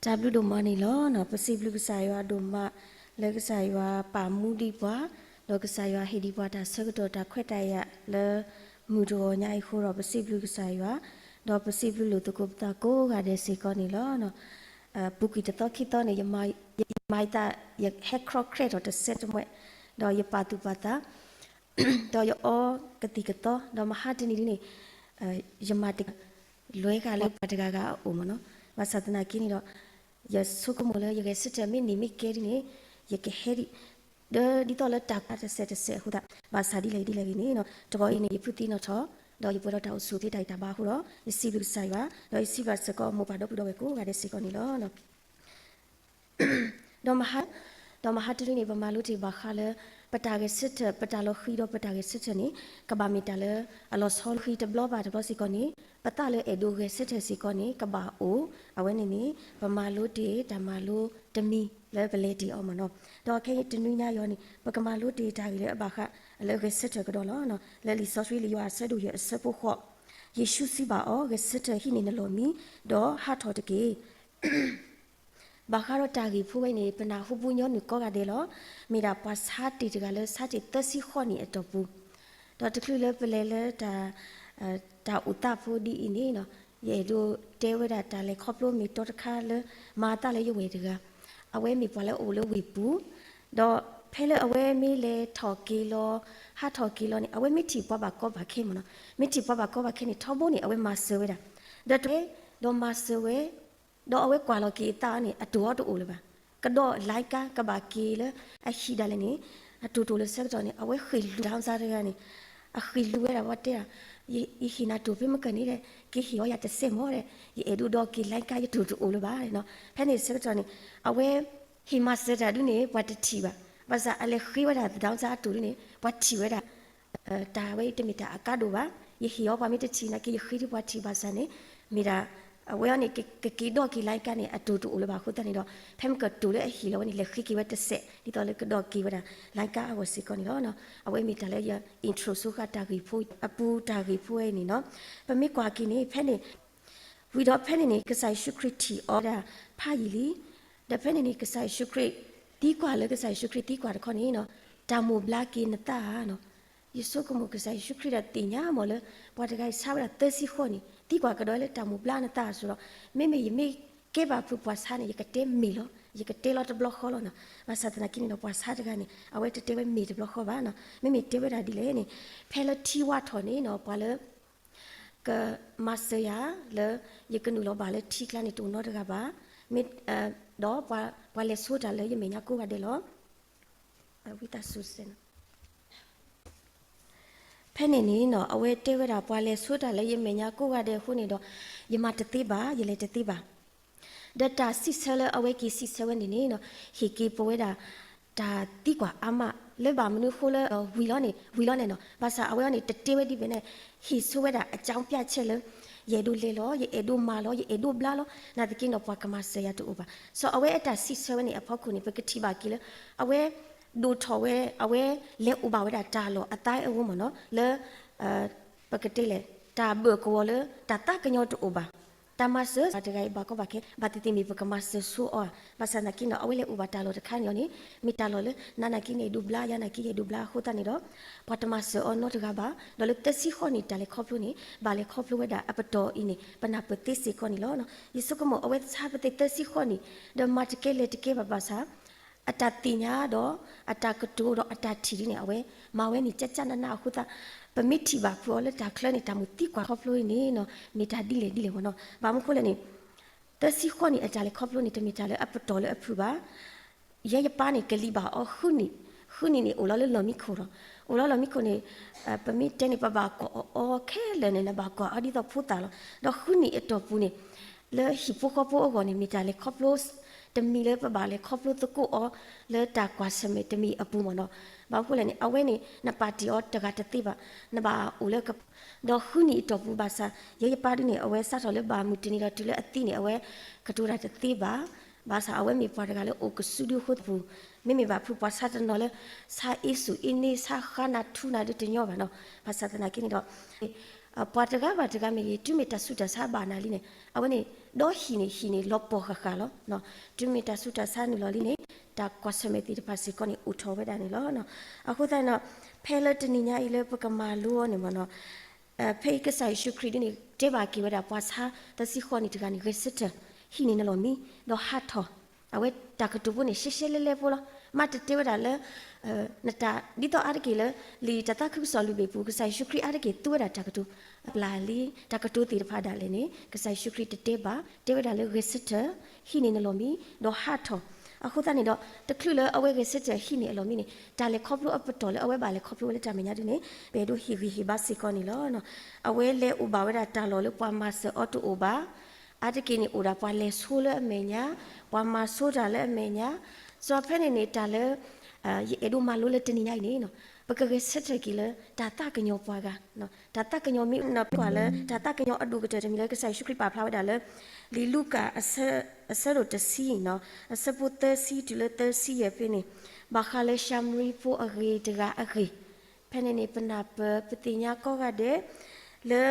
W ဒိုမနီလောနော်ပစီဘလူကစားရွာဒိုမလက်ကစားရွာပါမူဒီပွားလောကစားရွာဟီဒီပွားတာဆကတော့တာခွက်တိုင်ရလဲမူတော်ညိုင်ခိုးတော့ပစီဘလူကစားရွာတော့ပစီဘလူလို့တကုပတာကိုကတဲ့စီကောနေလောနော်ပူကီတတော့ခိတော့နေယမိုက်တာယဟက်ခရခရက်တော့တစ်ဆက်မွဲတော့ယပါတူပါတာတော့ယောကတိကတော့တော့မဟာတနီနေယမတလွဲကလည်းပတကကအိုမနော်မဆဒနာကိနေတော့ယဆုကမလယကစစ်တမီနိမိကဲနေယကဟဲဒီဒီတော့လက်တာပတ်ဆက်ဟူတာဘာစာဒီလေဒီလေနေနော်တော့အင်းယဖူတီနော်တော့ယပေါ်တော့ဆူတိတိုက်တာပါဟူတော့ယစီလူဆိုင်ပါတော့ယစီဘတ်စကောမပါတော့ဘူးတော့ကိုကတဲ့စီကောနေလောနော်တော့မဟာတရီနေပမာလို့ဒီဘာခါလဲပတာကစစ်ပတာလို့ခီတော့ပတာကစစ်ချနေကဘာမီတလဲအလောဆောခီတဘလဘာတဘစီကောနေပတာလဲအဒိုကစစ်ချစီကောနေကဘာအိုအဝဲနေနေပမာလို့ဒီတမလို့တမီလဲဗလေတီအောင်မနော်တော့ခဲတနွိနာယောနေပကမာလို့ဒီတာကြီးလဲအဘာခအလဲကစစ်ချကတော့လောနော်လဲလီဆောဆွေလီယောဆဒူရအစဖို့ခော့ယေရှုစီပါအောကစစ်ချဟိနေနလောမီတော့ဟာထော်တကေဘာခါရတာဂီဖူဝိနေပနာဟူပူညောနုကောကတဲ့လောမိရာပါစာတီတကလည်းစာတီတစီခေါနီအတော့ဘူးတော့တကလူလည်းပလဲလဲတာဥတာဖူဒီအင်းနေနော်ယေတို့တဲဝဒတာလည်းခေါပလို့မီတော့တခါလဲမာတာလည်းရွေတကအဝဲမီပွားလဲအိုလို့ဝေပူတော့ဖဲလဲအဝဲမီလဲထော်ကီလောဟာထော်ကီလောနေအဝဲမီတီပွားပါကောပါခဲမနော်မီတီပွားပါကောပါခဲနေထောဖို့နေအဝဲမာဆွေတာတော့မာဆွေတော့အဝဲကွာလော်ကီတာနေအတူတူလေပါကတော့လိုက်ကကဘာကီလေအရှိတယ်လေနေအတူတူလေဆက်တော့နေအဝဲခီလူတောင်းစားရနေအခီလူရဝတ်တဲ့ဤခိနာတူပြမကနေတယ်ကီဟီယောရတဲ့စမောတဲ့ဤအဒူတော့ကီလိုက်ကရတူတူလေပါနော်ဖဲနေဆက်တော့နေအဝဲဟီမစတာဒူနေဝတ်တီပါဘာသာအလေခီဝတာတောင်းစားတူနေဝတ်တီဝတာတာဝဲတမီတာအကဒူပါဤဟီယောပါမီတချီနာကီခီဒီဝတ်တီပါစနေမီရာအဝဲကနေကီတော့ကီလိုက်ကနေအတူတူလေပါခုတနေတော့ဖဲမကတူလေဟီလောနေလေခိကီဝတ်တက်ဆက်ဒီတော့လေကတော့ကီဝတာလိုက်ကအဝစီကောနေတော့နော်အဝဲမီတလဲရအင်ထရိုဆုခတာဂီဖူအပူတာဂီဖူနေနော်ပမိကွာကီနေဖဲနေဝီတော့ဖဲနေကဆိုင်ရှုခရတီအော်ဒါဖာယီလီဒဖဲနေကဆိုင်ရှုခရတီကွာလေကဆိုင်ရှုခရတီကွာတခေါနေနော်တာမိုဘလာကီနတာနော်ယေဆုကမကဆိုင်ရှုခရတတင်ညာမောလေပွားတကိုင်ဆာဝရတက်စီခေါနေတီကွာကတော့လေတာမူပလာနတာဆိုတော့မေကေဘာဖူပွားစားနေရကတဲမီလောရကတဲလောတဘလခေါ်လောနော်မဆတ်နာကိနေတော့ပွားစားတကနေအဝဲတဲဝဲမီတဘလခေါ်ပါနော်မေတဲဝဲတာဒီလေနေဖဲလတီဝါထော်နေနော်ပွားလေကမဆယာလေရကနူလောပါလေတီကလာနေတူနော်တကပါမေတော့ပွားလေဆိုတာလေရမေညာကိုကတဲ့လောဝိတာဆုစင်ဖဲနေနေနော်အဝဲတဲဝဲတာပွားလဲဆိုတာလဲရမညာကိုကတဲ့ခုနေတော့ယမတတိပါရလေတတိပါဒတာစီဆလအဝဲကီစီဆဝနေနေနော်ဟီကီပွဲတာဒါတိကွာအမလေဘာမနုခိုးလဲဝီလောနေနော်ဘာသာအဝဲနေတတေဝဲဒီပဲနဲ့ဟီဆွဲတာအကြောင်းပြချက်လဲယေဒူလေလောယေဒူမာလောယေဒူဘလာလောနာတကိနော်ပွားကမဆရာတူပါဆိုအဝဲအတာစီဆဝနေအဖောက်ခုနေပကတိပါကီလဲအဝဲဒူထော်ဝဲအဝဲလေဥပါဝဲတာလောအတိုင်းအဝမနော်လေပကတိလေတာဘကောလေတာတကညောတူပါတမဆာတကယ်ဘာကဘာကေဘာတိမီပကမဆဆူအောဘာစနာကိနောအဝဲလေဥပါတာလောတခါညောနေမီတာလောလေနာနာကိနေဒူဘလာယနာကိဒူဘလာခိုတာနေတော့ပတမဆအောနောတကဘာဒေါ်လေတစီခေါနေတာလေခေါပလူနေဘာလေခေါပလူဝဲတာအပတော်အင်းနေပနာပတိစီခေါနေလောနော်ယေစုကမောအဝဲစားပတိတစီခေါနေဒမတ်ကေလေတကေဘာဘာစာအတတိညာတော့အတကတိုးတော့အတထီနေအဝဲမဝဲနေကြကြနနာခုတာပမီတီပါဖော်လက်တာခလနေတာမူတီကွာခေါပလို့နေနော်မိတာဒီလေဘောနော်ဘာမခိုးလဲနေတစီခွန်နေအကြလေခေါပလို့နေတမိတာလေအပတော်လေအဖူပါရရပါနေကလီပါအခုနေနေအိုလာလေလော်မီခိုတော့အိုလာလော်မီခိုနေပမီတဲနေပပါကောအော်ခဲလဲနေဘာကောအဒီတော့ဖူတာတော့ခုနေအတော်ပူနေလေဟီပိုခေါပိုအောနေမိတာလေခေါပလို့တမီလေပပါလေခေါပလို့တကူအောလေတာကွာစမေတမီအပူမနော်ဘာခုလဲနေအဝဲနေနပါတီအောတကတတိပါနဘာဦးလေကတော့ခုနီတော့ဘူးပါစာရပါဒီနေအဝဲစားတော်လေဘာမူတင်နေတော့တူလေအတိနေအဝဲကတူတာတတိပါဘာစာအဝဲမိပွားတကလေအိုကစတူဒီယိုဟုတ်ဘူးမိဘာဖူပွားစားတနော်လေစာအီဆူအင်းနေစာခနာထူနာတဲ့ညောပါနော်ဘာစာတနာကိနေတော့ ပွားတကမီတူမီတဆုတဆာဘာနာလီနေအဝနေတော့ဟီနေလောပေါ်ခါလောနော်တူမီတဆုတဆာနီလောလီနေတာကွာစမေတီတပါစီကောနီဥထောဝဲတာနေလောနော်အခုတိုင်နော်ဖဲလတနီညာအီလေပကမာလူောနေမနော်ဖေးကဆိုင်ရှုခရီဒီနေတေဘာကီဝဒါပွားစာတစီခေါနီတကနေရစစ်တဟီနေနလောမီတော့ဟာထောအဝဲတကတူဘူးနေရှေလေပိုလောမတ်တေဝဒါလေနတာဒီတော့အားကေလီတတခုဆောလူဘေပူကဆိုင်ရှုခရီအားကေတူဝဒါတကတူပလာလီတကတူတီဖာဒါလေနေကဆိုင်ရှုခရီတေဘာတေဝဒါလေရစစ်တဟီနေနလောမီတော့ဟာထောအခုတနေ့တော့တခုလေအဝဲကစစ်တဲ့ဟိနေအလုံးမီနေတာလေခေါပလို့အပတော်လေအဝဲပါလေခေါပလို့လေတာမညာဒီနေဘယ်တို့ဟီဘာစီကောနီလောနော်အဝဲလေဥပါဝဲတာတာလောလေပွားမဆအော်တိုအိုဘာအတကိနီအိုဒါပွားလေဆိုးလေအမေညာပွားမဆိုးတာလေအမေညာဇော်ဖဲနေနေတာလေအဲဒိုမလိုလေတနီနိုင်နေနော်ပကကစစ်တဲ့ကီလေတာတကညောပွားကနော်တာတကညောမိနပွားလေတာတကညောအဒုကတဲ့မီလေကဆိုင်ရှုခရိပါဖလာဝဲတာလေလီလူကအဆရတစီနော်အစပုတစီတူလတစီရပနေဘာခလေရှမ်ရီပိုအဂေတကအဂေဖနေနေပနာပတိညာကောကတဲ့လေ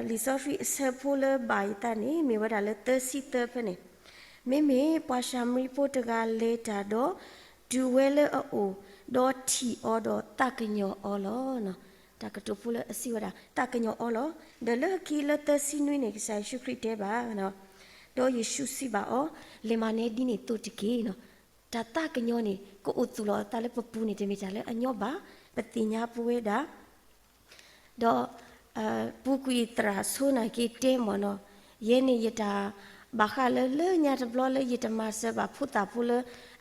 လီဆိုဖီအစပိုလဘိုင်တနေမြေဝဒါလေတစီတဖနေမေပွာရှမ်ရီပိုတကလေတာတော့ဒူဝဲလေအိုတော့တီအော်တော့တကညောအော်လောနော်တကတူဖူလအစီဝဒါတကညောအော်လောဒလကီလတစီနွေနေကဆိုင်ရှုခရစ်တဲပါနော်တော့ယေရှုစီပါအောလေမနေဒီနေတူတကေနော်တကညောနေကိုဥတူလောတလည်းပပူနေတယ်မိကြလဲအညောပါပတိညာပွေးတာတော့ပူကွီတရာဆိုနာကီတဲမနော်ယေနေယတာဘာခလေညာတဘလလေယတမဆဘာဖူတာဖူလ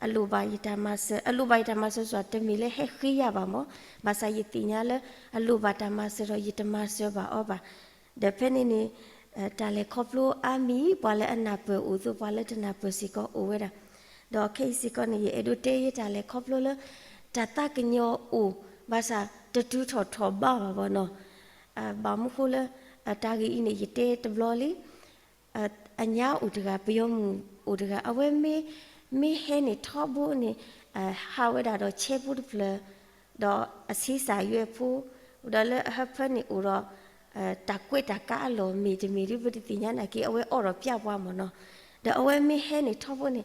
အလူဘယတမဆအလူဘယတမဆဆိုတမီလေဟခိရပါမောဘာစာယတိညာလေအလူဘတမဆရယတမဆဘာအောဘာဒဖနေနေတာလေခေါပလိုအမီပွာလေအနာပူသူပွာလေတနာပစီကောအိုဝဲတာတော့ခေစီကောနေエドတေရတာလေခေါပလိုလေတတကညောအိုဘာစာတတူထောဘာဘာနော်ဘာမခိုလေတာဂီအင်းယတေတဘလလီအညာဥတကပြောမှုဥတကအဝဲမေဟဲနေထောဘူးနေဟာဝဲတာတော့ချေဘူးဖလတော့အစီစာရွယ်ဖို့ဒါလည်းဟဖနေဥတော့တကွေတကားလောမီတမီရိပတိညာနာကီအဝဲအော်တော့ပြပွားမနော်ဒါအဝဲမေဟဲနေထောဘူးနေ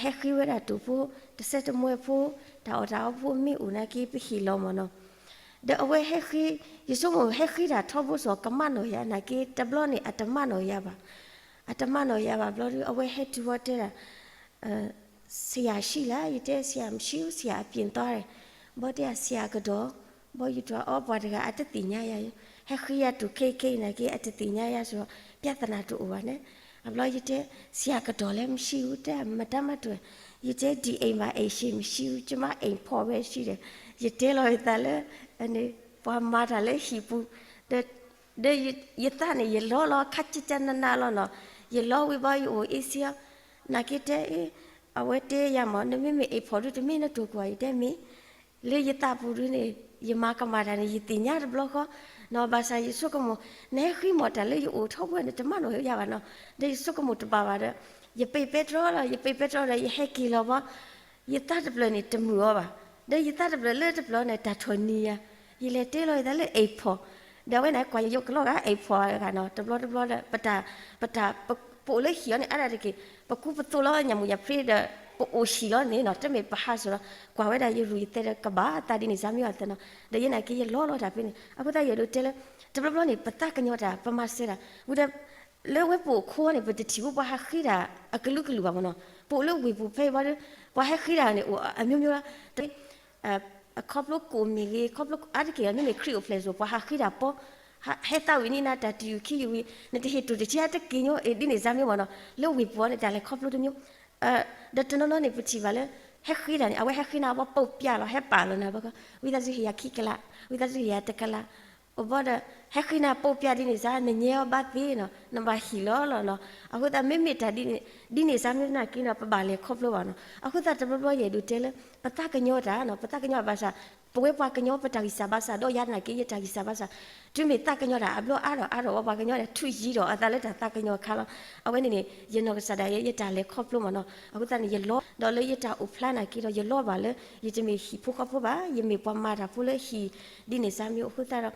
ဟဲခိဝဲတာတူဖို့တစ်ဆက်တမွေဖို့ဒါဖို့မိဥနာကီပခီလောမနော်ဒါအဝဲဟဲခိယေဆုမဟဲခိတာထောဘူးဆိုကမနော်ရနာကီတဘလနေအတမနော်ရပါအတမနော်ရပါဘလို့အဝဲဟဲတူဝတဲ့ဆရာရှိလားရတဲ့ဆရာမရှိဆရာအပြင်သွားတယ်ဘောတဲ့ဆရာကတော့ဘောယူတော့အော်ဘောတကအတတိညာရဟဲခိရတူခေနာကေအတတိညာရဆိုပြဿနာတူဝါနဲ့အဘလို့ရတဲ့ဆရာကတော့လည်းမရှိဘူးတဲ့မတတ်မတွေ့ရတဲ့ဒီအိမ်မှာအိမ်ရှိမရှိဘူးကျမအိမ်ဖော်ပဲရှိတယ်ရတဲ့လို့ရတဲ့လေအနေဘာမှတာလည်းရှိဘူးတဲ့ရတဲ့နေရလောခတ်ချင်နာလောနော်ရလောဝိဘယိုအေစီယာနာကေတဲ့အဝဲတဲရမနမမေအဖော်တို့တမင်းနဲ့တူကွာရတဲ့မီလေရတာပူရင်းနေယမကမာတာနေရတင်ညာဘလောကနော်ဘာသာယေဆုကမနဲခိမတလေယိုထောပွဲနဲ့တမနော်ရပါနော်ဒီဆုကမတပါပါတဲ့ရပေပက်ထရောလာရပေပက်ထရောလာရဟက်ကီလောပါရတာတပလနေတမှုရောပါတဲ့ရတာတပလလေတပလနဲ့တထွန်နီယာရလေတဲလို့တယ်လေအဖော်ဒါဝဲနဲ့ကွာရုပ်ကလောကအိဖော်ကနော်တဘလပတာပိုလေခီနဲ့အဲ့ဒါတကပကူပတူလောညမူရဖရီဒပိုရှိလောနေနော်တမေပဟာဆိုတော့ကွာဝဲတာရူရီတဲ့ကဘာတာဒီနေဇာမျိုးတဲ့နော်ဒါရနေကီလောတာပြင်းအခုတရလို့တဲလေတဘလနေပတာကညောတာပမစရာဝဒလေဝဲပိုခိုးနေပတတီဘဟာခိတာအကလုကလူပါမနော်ပိုလို့ဝေပူဖေးပါဘာခိတာနေအမျိုးမျိုးအခေါပလုကိုမီခေါပလုအတကယ်နေခရီအိုဖလက်ဆိုဘာခိတာပေါ်ဟဲတာဝိနီနာတတူခီဝီနေတဟီတူတချာတကင်းယောဒီနေဇာမျိုးမနော်လို့ဝေပေါ်နေတာလေခေါပလုတမျိုးဒတနော်နေပချီပါလေဟက်ခိတာနေအဝဲဟက်ခိနာဘပုတ်ပြလောဟက်ပါလောနာဘကဝိသစီဟီယာခိကလာဝိသစီဟီယာတကလာဘောဒဟက်ခိနာပုတ်ပြဒီနေဇာနေညောဘတ်ပြီးနော်နမဟီလောလောနော်အခုတမေမေတာဒီနေဇာမျိုးနာကိနာပပါလေခေါပလုပါနော်အခုတတဘဘရေဒူတဲလေပတကညောတာနော်ပတကညောဘာသာပွဲပွားကညောပတဂီစာဘာသာတော့ရနာကိယတဂီစာဘာသာသူမေတကညောတာအဘလောအားတော့ဘာကညောတယ်ထူကြီးတော့အတလက်တာတကညောခါလောအဝဲနေရနောကစဒါရတာလေခေါပလုမနော်အခုတနေရလောတော့လေရတာဥဖလာနာကိတော့ရလောပါလေရတမေဟီဖုခဖပါယမေပွားမာတာဖုလေဟီဒီနေဇာမျိုးအခုတတော့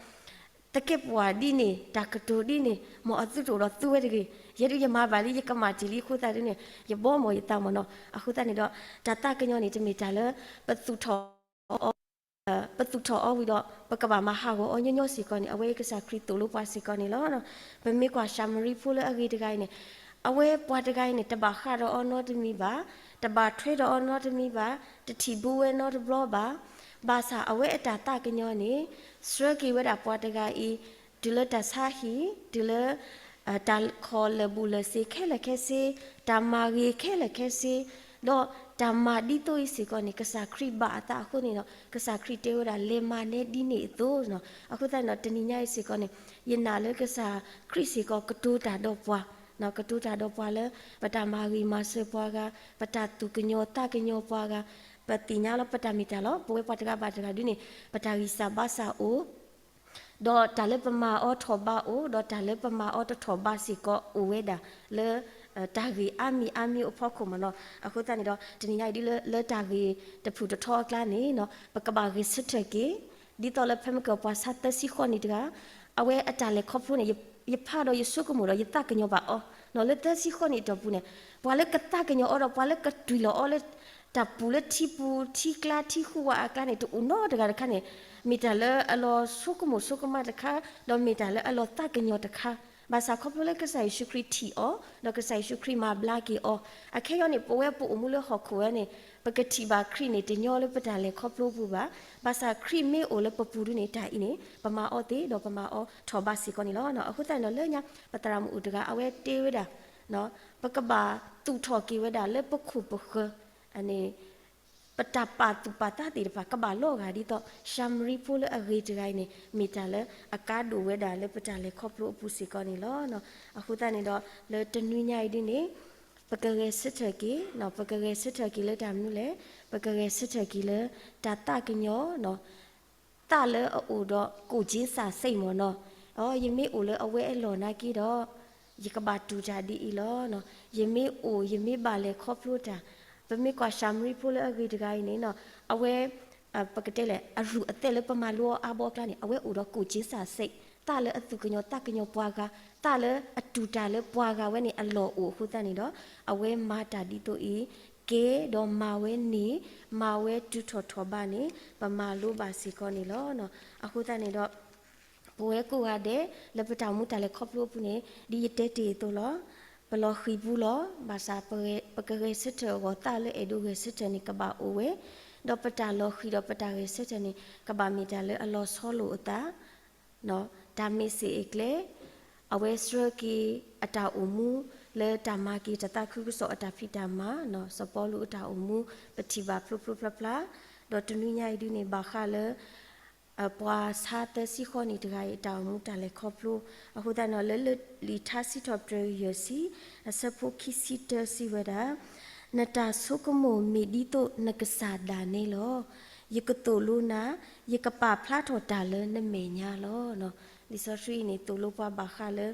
တ ะเก็บว่าดีนี่ตากระโดดีนี่หมอสุดโรตัวเด็กยดูยามาบาลียกมาจิลีคู่ตาดิเนี่ยยบ่หมอยตามเนาะอะคู่ตานี่ดอกตาตากะญอนี่จะมีตาเลปะตุทอปะตุทออวิดอปะกะบามาหาโอญญอสิกอนี่อเวกะสาคริโตโลปาสิกอนี่ลอเนาะเปมีกว่าชามรีฟูเลอะกีตะไกนี่အဝဲပွားတကိုင်းနဲ့တဘာခါတော့အော်နော်တမီပါတဘာထွေးတော့အော်နော်တမီပါတတီဘူးဝဲနော်တဘလပါဘာသာအဝဲအတာတကညောနေစရကီဝဲတာပွားတကိုင်းဤဒီလတဆာဟီဒီလတာခေါ်လဘူးလစီခဲလခဲစီတမာရီခဲလခဲစီတော့တမာဒီတိုးစီကောနေကစားခရိဘာတာခုနေတော့ကစားခရိတေဝတာလေမာနေဒီနေတော့နော်အခုတည်းတော့တနိညာစီကောနေယနာလေကစားခရိစီကောကတူတာတော့ပွားနော်ကတူတာတော့ပွားလဲပတမာရီမဆေပွားကပတတူကညောတကညောပွားကပတိညာလပတမီတလောပွဲပတကပါတကဒီနေပတရီစာဘာစာအိုဒေါ်တလည်းပမာအောထောဘာအိုဒေါ်တလည်းပမာအောတထောဘာစီကောအိုဝဲတာလေတာဂီအမီအဖို့ခုမနော်အခုတည်းနေတော့ဒီညဒီလေတာဂီတဖူတထောကလာနေနော်ပကဘာဂီစစ်တကေဒီတော့လည်းဖမကပွားစတ်တစီခွန်နေတကအဝဲအတလည်းခေါဖုန်နေยพาดอยสุกมุรยตากญอบ่อนอเลตสิขอนี่ตปุเนี่ยปวาเลกตากญออรปวาเลกดุยลอเลตปูเลทิปูทิกลาทิขัวอากาเนี่ยตุนอตกะคะเนี่ยมีตาเลอลอสุกมุสุกมาตะคะดอมีตาเลอลอตากญอตะคะบาษาคอพเลกะไสชุคริทีออดอกะไสชุคริมาบลากีอออะเคยอนี่ปเวปุอุมุเลฮอคัวเนี่ยปกติบาคริเนี่ยตญอเลปตาเลคอพโลปูบาภาษาคริเมโอเลปปูดุเนี่ยตาอีเนี่ยปมาออเตดอปมาออทอบาสิกอนี่ลอเนาะအခုတန်တော့လေညာပတရာမဥတကအဝဲတေးဝဒเนาะปกบาตุทอกีวดาเลปခုปခအနေပတပါတုပတာတိပကဘာလောဂါဒီတော့ရှမ်ရီဖူလအဂေတကိုင်းနေမီတာလေအကာဒိုဝဲတာလေပတာလေခေါပလို့ပူစီကောနေလောနော်အခုတနေတော့လေတနွိညိုင်ဒီနေပကရဲစစ်ထကီနော်ပကရဲစစ်ထကီလေတမ်နုလေပကရဲစစ်ထကီလေတာတကညောနော်တာလေအိုတော့ကိုချင်းစာစိတ်မောနော်အော်ယမေအိုလေအဝဲအလော်နာကီတော့ယကဘာတူကြဒီအီလောနော်ယမေအိုယမေဘာလေခေါပလို့တာပမေကွာရှမ်ရီဖူလအဂီတကိုင်းနေနော်အဝဲပကတဲ့လေအရူအသက်လေပမာလောအဘောကလာနေအဝဲအိုတော့ကိုချင်းစာစိတ်တာလေအတုကညောတကညောပွားကတာလေအတူတာလေပွားကဝဲနေအလောအိုခုတန်နေတော့အဝဲမာတာဒီတိုဤကေတော့မာဝဲနေမာဝဲတူထော်ထော်ပါနေပမာလိုပါစီကောနေလောနော်အခုတန်နေတော့ဘဝဲကိုရတဲ့လပတောင်မှုတာလေခေါပလို့ပုနေဒီတဲတေတိုလောပလောခိဘူးလောဘာသာပကရေစစ်တောတာလေအဒုရေစစ်တနိကဘာအိုဝဲဒေါပတာလောခိဒေါပတာရေစစ်တနိကဘာမီတာလေအလောဆောလိုအတာနော်ဒါမီစီအကလေအဝဲစရကီအတာအူမူလေတာမာကီတတခုဆောအတာဖီတာမာနော်စပေါ်လူအတာအူမူပတိဘာပလပလပလာဒေါတနုညိုင်ဒီနေဘာခါလေအပွားစားတဲ့စီခေါနီတကယ်တောင်မူတလည်းခေါပလို့အခုတနော်လဲလီထားစီတော့ပြရစီအစဖို့ခိစီတစီဝဒနတာဆုကမိုမီဒီတိုနကဆာဒါနေလောယကတိုလူနာယကပါဖလာထော်တာလဲနမေညာလောနော်ဒီဆိုရှိနေတူလို့ပါဘာခါလဲ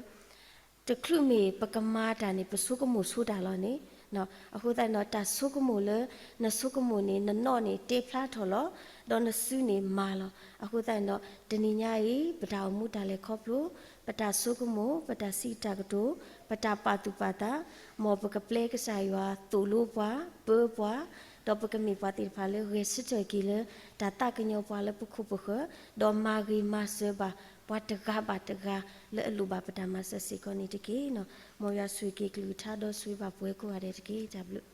တခလူမီပကမာတာနေပဆုကမိုဆူတာလောနေနော်အခုတနော်တာဆုကမိုလဲနဆုကမိုနေနနော့နေတေဖလာထော်လောဒေါ်နဆုနေမာလောအခုတနော်တနိညာရီပတောင်မူတာလေခေါပလို့ပတာဆုကမိုပတာစီတာကတိုပတာပါတုပတာမောပကပလေကဆိုင်ဝါတူလို့ပွားပေပွားဒေါ်ပကမီပါတိဖာလေရေစစ်တကီလေတာတကညောပွားလေပခုပခဒေါ်မာဂီမဆေဘာပွားတကားပါတကားလေအလူပါပတာမဆစီကောနီတကီနော်မောရဆွေကီကလူထားတော့ဆွေပါပွဲကိုရတဲ့တကီကြဘလို့